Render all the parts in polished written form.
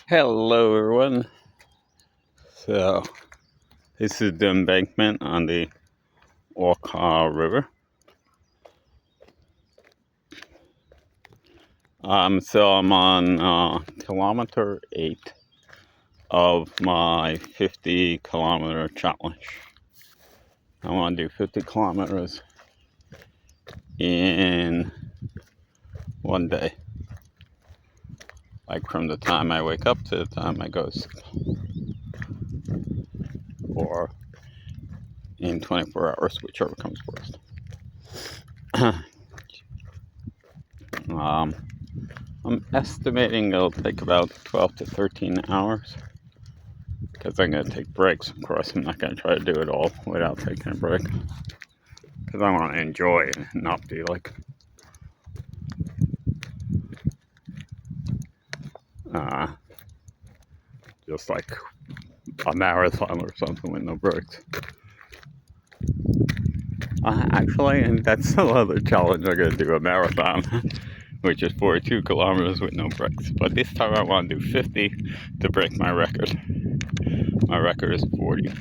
Hello everyone. So this is the embankment on the Walker River. So I'm on kilometer 8 of my 50-kilometer challenge. I want to do 50 kilometers in one day, like from the time I wake up to the time I go to sleep, or in 24 hours, whichever comes first. I'm estimating it'll take about 12 to 13 hours because I'm going to take breaks. Of course, I'm not going to try to do it all without taking a break because I want to enjoy it and not be like just like a marathon or something with no breaks. Actually, and that's another challenge. I'm going to do a marathon, which is 42 kilometers with no breaks. But this time I want to do 50 to break my record. My record is 40.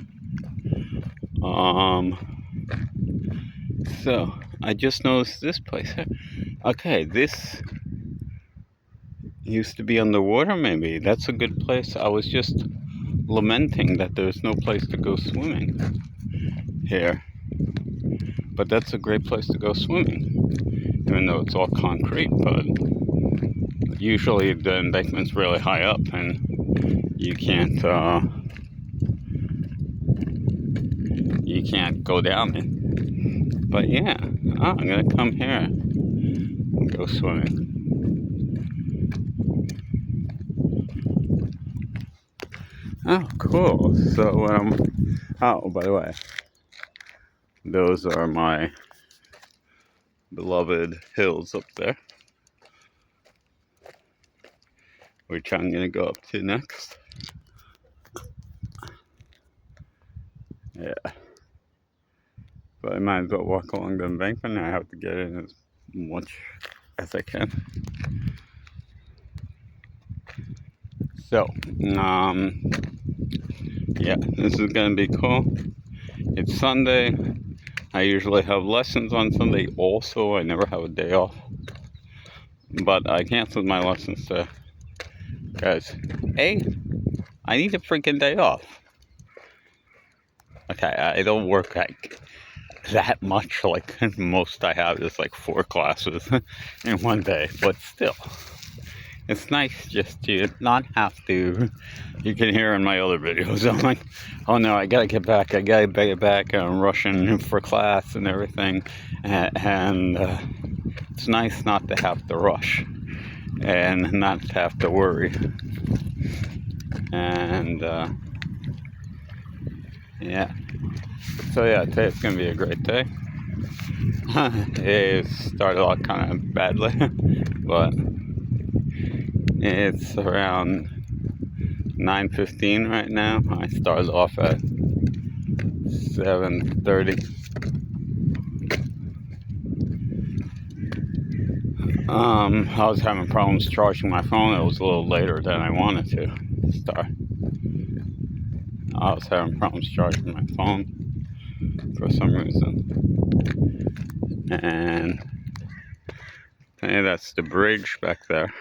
So I just noticed this place. Okay, this used to be underwater. Maybe that's a good place. I was just lamenting that there's no place to go swimming here, but that's a great place to go swimming, even though it's all concrete. But usually the embankment's really high up and you can't go down it. But yeah, I'm gonna come here and go swimming. Oh, cool. So oh, by the way, those are my beloved hills up there, which I'm gonna go up to next. Yeah, but I might as well walk along the embankment. I have to get in as much as I can. So, yeah, this is gonna be cool. It's Sunday. I usually have lessons on Sunday also. I never have a day off. But I canceled my lessons today. Guys, I need a freaking day off. Okay, I don't work like that much. Like most I have is like 4 classes in one day. But still, it's nice just to not have to. You can hear in my other videos, I'm like, oh no, I gotta get back. I'm rushing for class and everything. And it's nice not to have to rush and not to have to worry. And yeah. So yeah, today's gonna be a great day. It started off kind of badly, but it's around 9:15 right now. I started off at 7:30. I was having problems charging my phone. It was a little later than I wanted to start. I was having problems charging my phone for some reason. And hey, that's the bridge back there.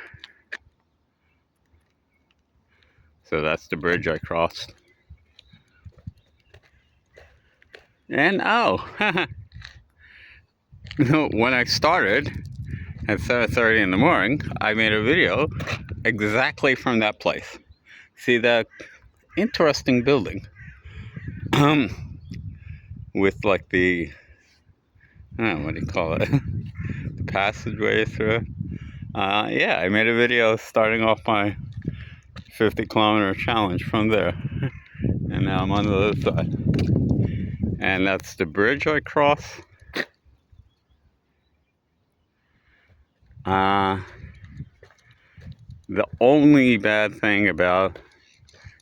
So that's the bridge I crossed. And oh, when I started at 7:30 in the morning, I made a video exactly from that place. See that interesting building with like the, I don't know, what do you call it? The passageway through. Yeah, I made a video starting off my 50-kilometer challenge from there. And now I'm on the other side. And that's the bridge I cross. The only bad thing about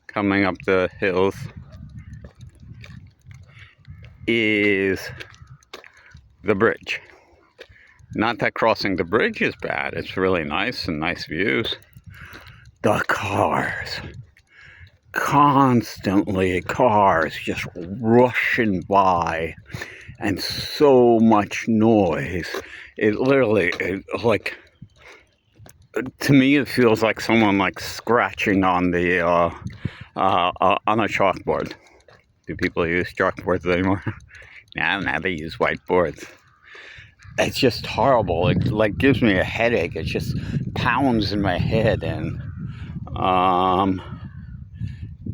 coming up the hills is the bridge. Not that crossing the bridge is bad. It's really nice and nice views. the cars. Constantly cars just rushing by and so much noise. It literally, to me, it feels like someone like scratching on the on a chalkboard. Do people use chalkboards anymore? Now they use whiteboards. It's just horrible. It like gives me a headache. It just pounds in my head, and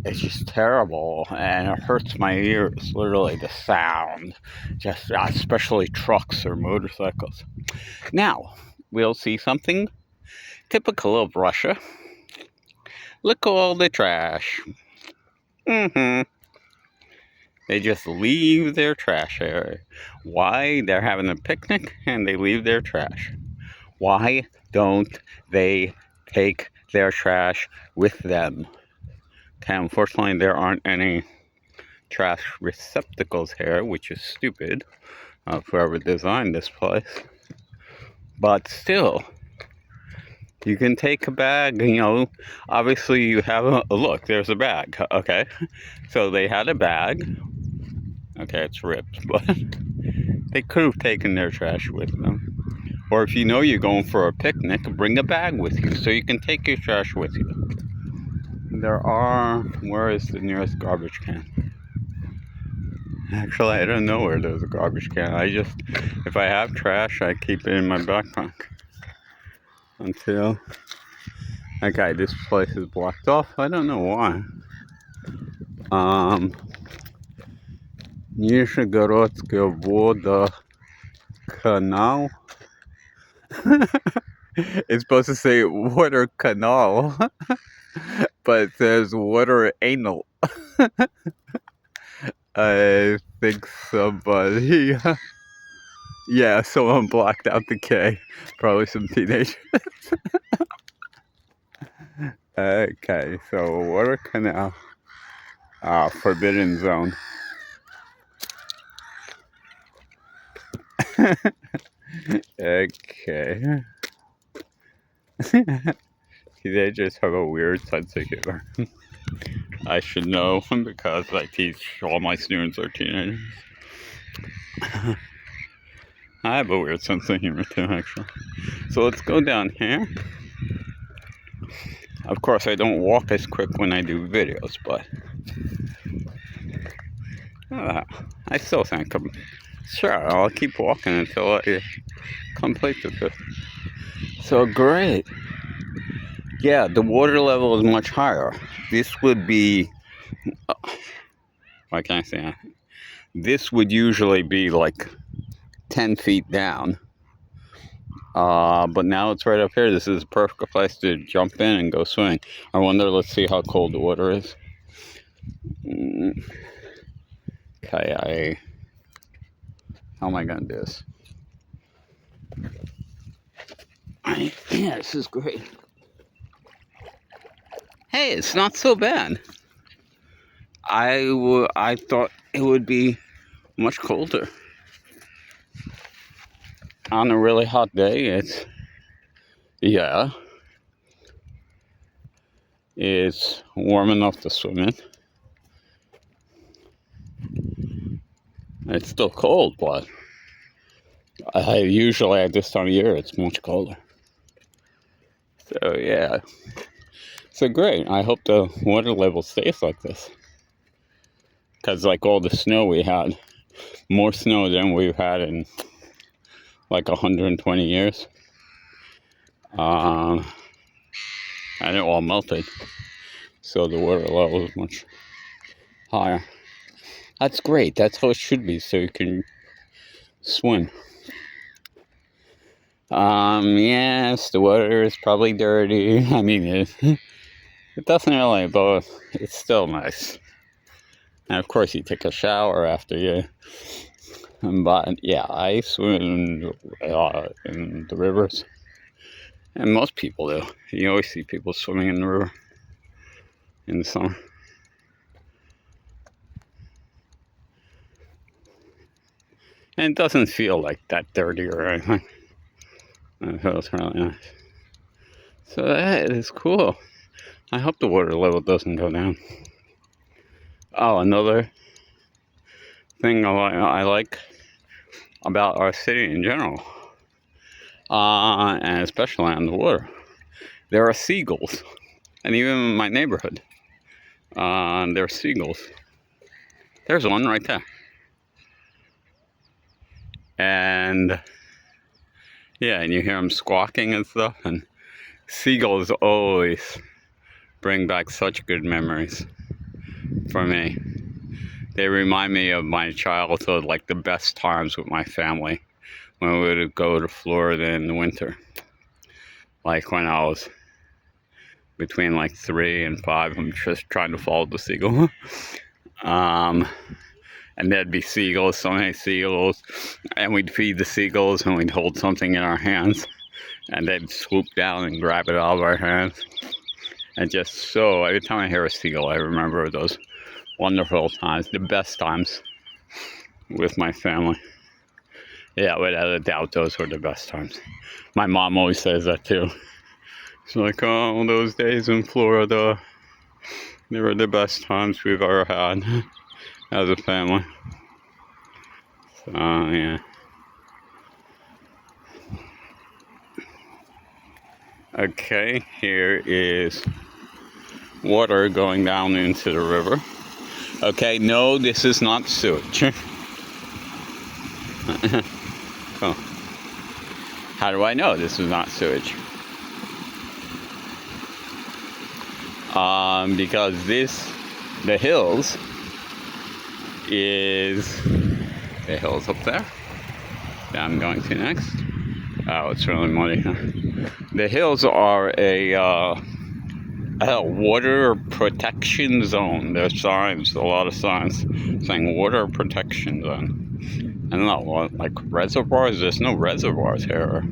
it's just terrible, and it hurts my ears. Literally, the sound, just especially trucks or motorcycles. Now we'll see something typical of Russia. Look at all the trash. They just leave their trash area. Why? They're having a picnic and they leave their trash. Why don't they take their trash with them? Okay, unfortunately, there aren't any trash receptacles here, which is stupid of whoever designed this place. But still, you can take a bag, obviously you have look, there's a bag, okay? So they had a bag. Okay, it's ripped, but they could have taken their trash with them. Or if you know you're going for a picnic, bring a bag with you so you can take your trash with you. Where is the nearest garbage can? Actually, I don't know where there's a garbage can. If I have trash, I keep it in my backpack. Okay, this place is blocked off. I don't know why. Nizhegorодskaya Vodokanal. It's supposed to say water canal, but it says water anal. I think somebody, yeah, someone blocked out the K. Probably some teenagers. Okay, so water canal, forbidden zone. Okay. Teenagers have a weird sense of humor. I should know because I teach all my students are teenagers. I have a weird sense of humor too, actually. So let's go down here. Of course, I don't walk as quick when I do videos, but I still think sure, I'll keep walking until I complete the So great. Yeah, the water level is much higher. This would be, why can't I say that? This would usually be like 10 feet down. But now it's right up here. This is a perfect place to jump in and go swimming. I wonder, let's see how cold the water is. Okay, how am I gonna do this? Yeah, this is great. Hey, it's not so bad. I thought it would be much colder. On a really hot day, it's warm enough to swim in. It's still cold, but usually at this time of year, it's much colder. So yeah, so great. I hope the water level stays like this. Because like all the snow we had, more snow than we've had in like 120 years. And it all melted. So the water level is much higher. That's great. That's how it should be, so you can swim. Yes, the water is probably dirty. I mean, it doesn't really, but it's still nice. And of course, you take a shower after you. But yeah, I swim in the rivers, and most people do. You always see people swimming in the river in the summer. And it doesn't feel like that dirty or anything. It feels really nice. So that is cool. I hope the water level doesn't go down. Oh, another thing I like about our city in general, and especially on the water, there are seagulls. And even in my neighborhood, there are seagulls. There's one right there. And yeah, and you hear them squawking and stuff. And seagulls always bring back such good memories for me. They remind me of my childhood, like the best times with my family when we would go to Florida in the winter. Like when I was between like 3 and 5, I'm just trying to follow the seagull. And there'd be seagulls, so many seagulls, and we'd feed the seagulls and we'd hold something in our hands and they'd swoop down and grab it out of our hands. And just so, every time I hear a seagull, I remember those wonderful times, the best times with my family. Yeah, without a doubt, those were the best times. My mom always says that too. She's like, oh, those days in Florida, they were the best times we've ever had as a family. So, yeah. Okay, here is water going down into the river. Okay, no, this is not sewage. Oh. How do I know this is not sewage? Because the hills is the hills up there that I'm going to next. Oh, it's really muddy, huh? The hills are a water protection zone. There's signs, a lot of signs saying water protection zone. I don't know, what, like reservoirs? There's no reservoirs here.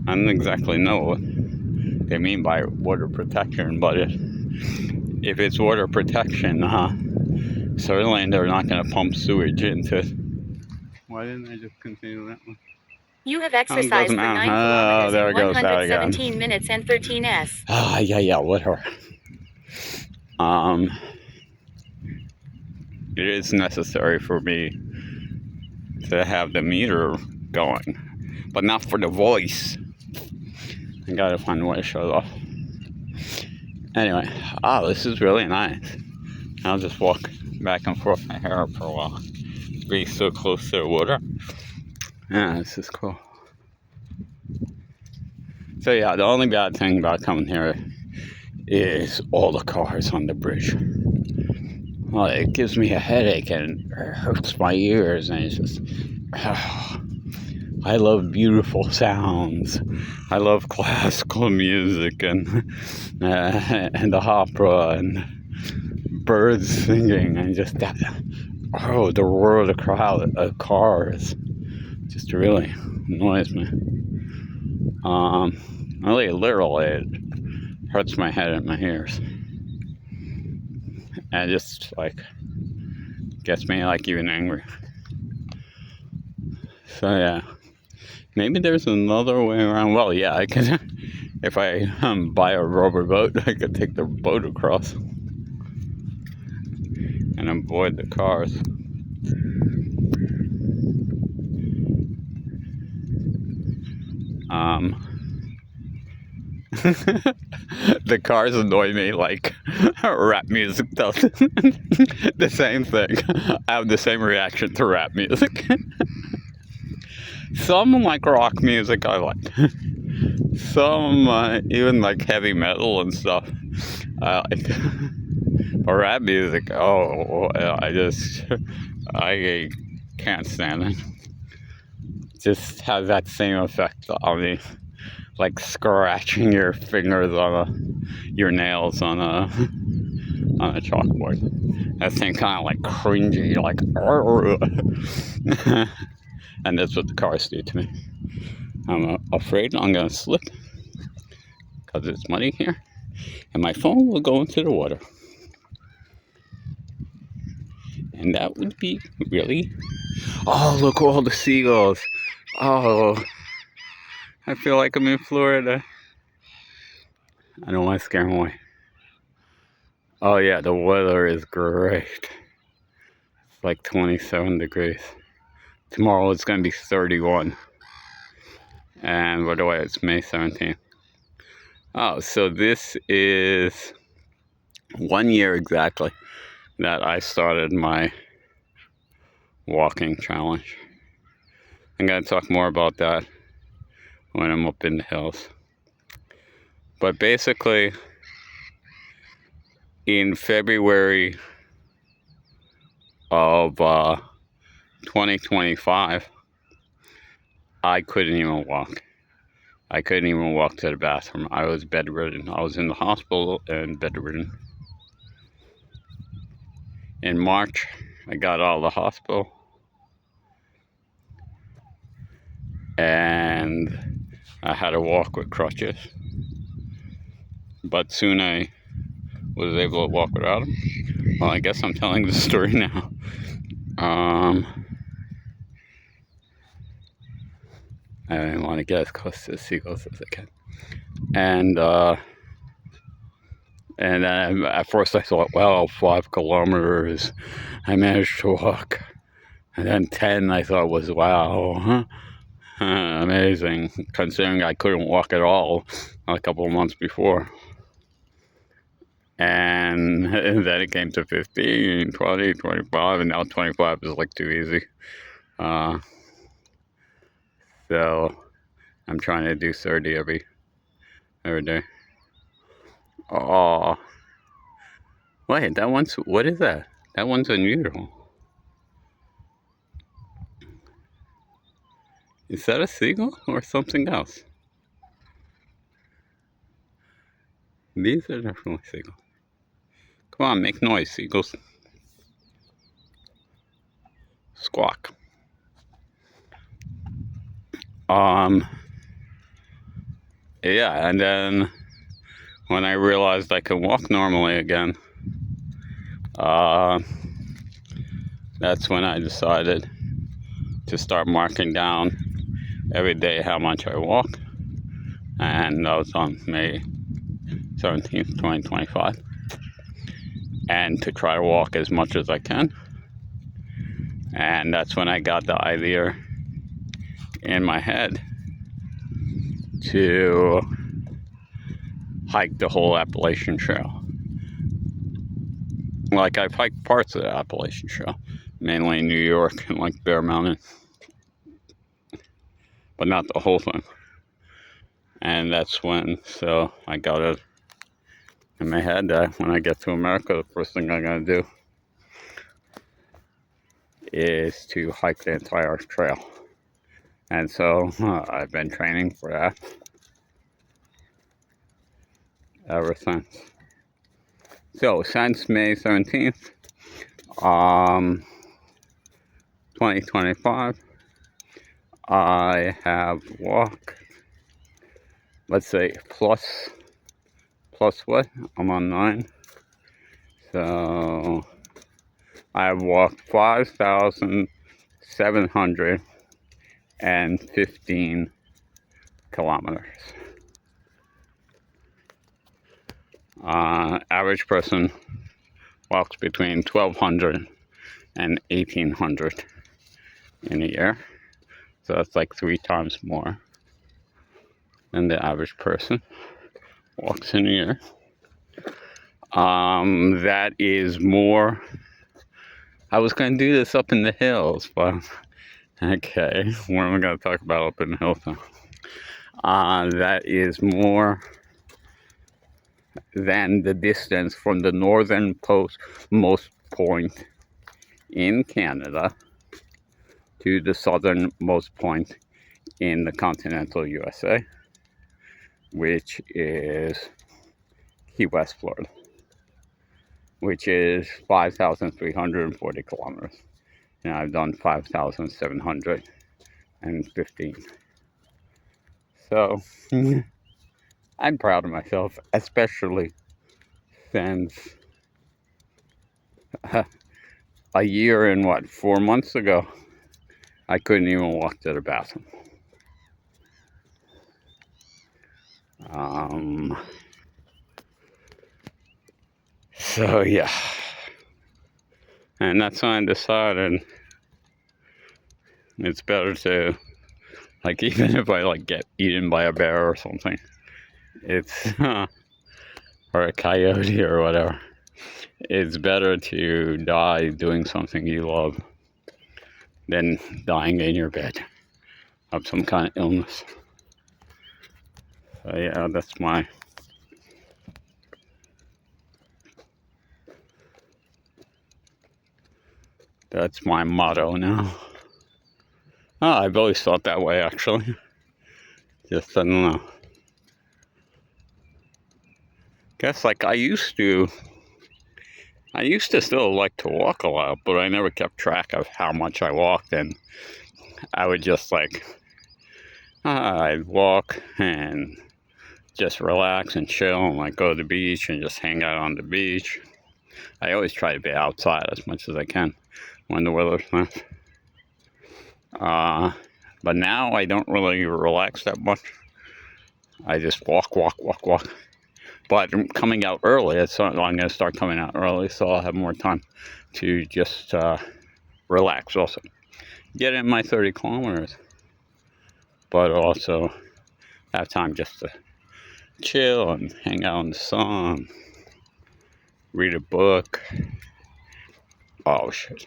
I don't exactly know what they mean by water protection, but if it's water protection, certainly they're not going to pump sewage into it. Why didn't I just continue that one? You have exercised for 9 kilometers in 117 minutes and 13 s. Yeah, whatever. It is necessary for me to have the meter going, but not for the voice. I gotta find a way to shut it off. Anyway, this is really nice. I'll just walk back and forth my hair for a while. Be so close to the water. Yeah, this is cool. So yeah, the only bad thing about coming here is all the cars on the bridge. Well, it gives me a headache and it hurts my ears, and it's just... I love beautiful sounds. I love classical music and the opera and birds singing and just that. Oh, the roar of the crowd of cars just really annoys me. Really, literally, it hurts my head and my ears, and just like gets me like even angry. So yeah, maybe there's another way around. Well, yeah, I could. If I buy a rubber boat, I could take the boat across and avoid the cars. The cars annoy me like rap music does. The same thing. I have the same reaction to rap music. Some like rock music I like. Some even like heavy metal and stuff I like. But rap music, I can't stand it. Just has that same effect on me. Like scratching your fingers on your nails on a chalkboard. That thing kind of like cringy, like and that's what the cars do to me. I'm afraid I'm gonna slip because it's muddy here, and my phone will go into the water, and that would be really... Oh, look, all the seagulls. Oh, I feel like I'm in Florida. I don't want to scare them away. Oh yeah, the weather is great. It's like 27 degrees. Tomorrow it's going to be 31. And by the way, it's May 17th. Oh, so this is 1 year exactly that I started my walking challenge. I'm going to talk more about that when I'm up in the hills. But basically, in February of 2025, I couldn't even walk. I couldn't even walk to the bathroom. I was bedridden. I was in the hospital and bedridden. In March, I got out of the hospital. And I had to walk with crutches. But soon I was able to walk without them. Well, I guess I'm telling the story now. I want to get as close to the seagulls as I can. And at first I thought, well, 5 kilometers, I managed to walk. And then 10 I thought was, wow, amazing, considering I couldn't walk at all a couple of months before. And then it came to 15, 20, 25, and now 25 is like too easy. So I'm trying to do 30 every day. Oh, wait, that one's, what is that? That one's unusual. Is that a seagull or something else? These are definitely seagulls. Come on, make noise, seagulls. Squawk. Yeah, and then when I realized I could walk normally again, that's when I decided to start marking down every day how much I walk. And that was on May 17th, 2025. And to try to walk as much as I can. And that's when I got the idea in my head to hike the whole Appalachian Trail. Like, I've hiked parts of the Appalachian Trail, mainly in New York and like Bear Mountain, but not the whole thing. And that's when, so I got it in my head that when I get to America, the first thing I'm gonna do is to hike the entire trail. And so I've been training for that ever since. So since May 17th, 2025, I have walked, let's say, plus what? I'm on 9. So I've walked 5,715 kilometers. Average person walks between 1,200 and 1,800 in a year. So that's like 3 times more than the average person walks in a year. That is more. I was going to do this up in the hills, but okay, what am I going to talk about up in the hills now? That is more than the distance from the northernmost point in Canada to the southernmost point in the continental USA, which is Key West, Florida, which is 5,340 kilometers. And I've done 5,715. So I'm proud of myself, especially since a year and 4 months ago, I couldn't even walk to the bathroom. So yeah, and that's when I decided it's better to, like, even if I like get eaten by a bear or something, it's or a coyote or whatever, it's better to die doing something you love than dying in your bed of some kind of illness. So yeah, that's my motto now. Oh, I've always thought that way, actually. Just, I don't know. Guess, like, I used to still like to walk a lot, but I never kept track of how much I walked, and I would just, like, I'd walk and just relax and chill and, like, go to the beach and just hang out on the beach. I always try to be outside as much as I can when the weather's nice. But now I don't really relax that much. I just walk. But I'm coming out early. I'm going to start coming out early, so I'll have more time to just relax also. Get in my 30 kilometers, but also have time just to chill and hang out in the sun, read a book. Oh, shit.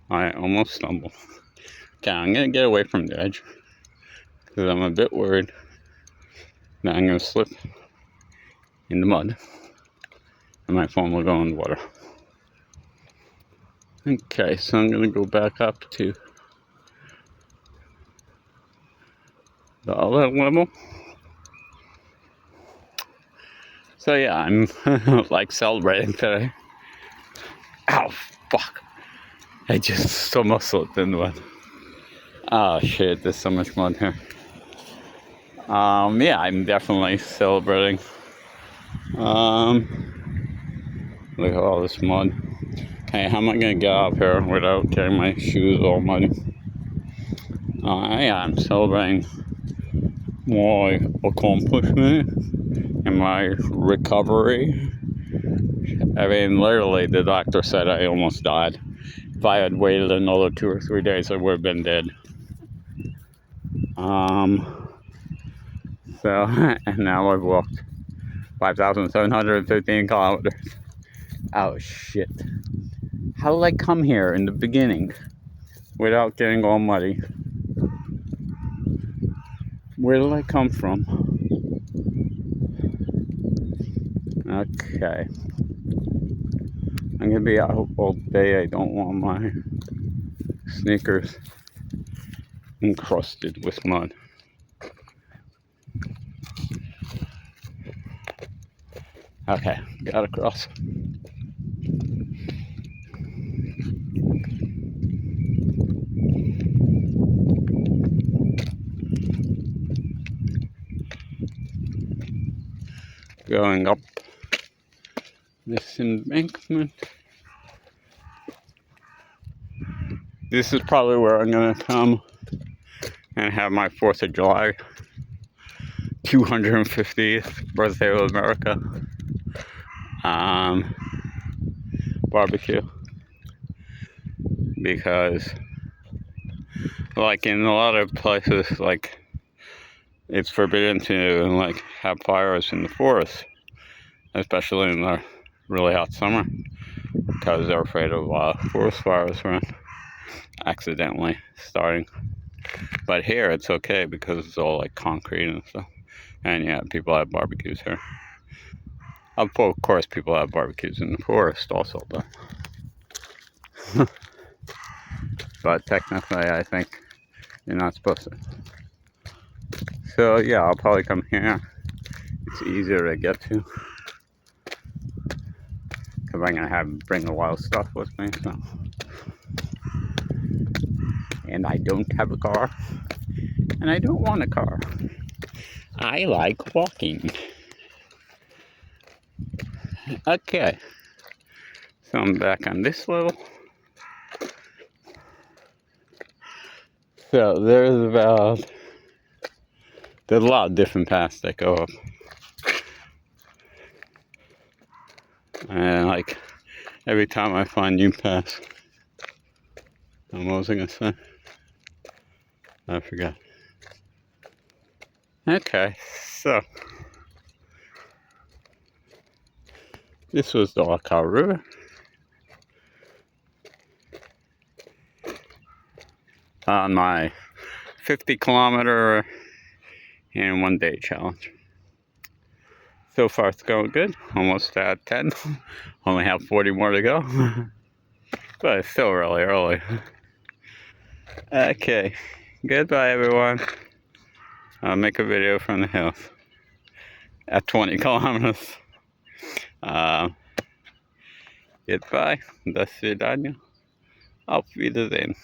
I almost stumbled. Okay, I'm going to get away from the edge, because I'm a bit worried that I'm going to slip in the mud and my phone will go in the water. Okay, so I'm going to go back up to the other level. So yeah, I'm like celebrating today. Ow, fuck. I just almost slipped in the mud. Oh shit, there's so much mud here. Yeah, I'm definitely celebrating. Look at all this mud. Okay, how am I gonna get up here without getting my shoes all muddy? Yeah, I'm celebrating my accomplishment and my recovery. I mean, literally, the doctor said I almost died. If I had waited another 2 or 3 days, I would have been dead. So, and now I've walked 5,715 kilometers. Oh, shit. How did I come here in the beginning without getting all muddy? Where did I come from? Okay. I'm gonna be out all day. I don't want my sneakers encrusted with mud. Okay, got across. Going up this embankment. This is probably where I'm gonna come and have my 4th of July 250th birthday of America barbecue, because like in a lot of places, like, it's forbidden to like have fires in the forest, especially in the really hot summer, because they're afraid of forest fires from accidentally starting. But here it's okay because it's all like concrete and stuff, and yeah, people have barbecues here. Of course, people have barbecues in the forest also, but technically, I think you're not supposed to. So yeah, I'll probably come here. It's easier to get to because I'm gonna bring a lot of stuff with me. So, and I don't have a car, and I don't want a car. I like walking. Okay, so I'm back on this level. So there's a lot of different paths that go up. And like every time I find new paths, what was I gonna say? I forgot. Okay, so this was the Waikato River. On my 50-kilometer in 1 day challenge. So far it's going good. Almost at 10. Only have 40 more to go. But it's still really early. Okay. Goodbye everyone. I'll make a video from the hills. At 20 kilometers. Goodbye. До свидания. Auf Wiedersehen.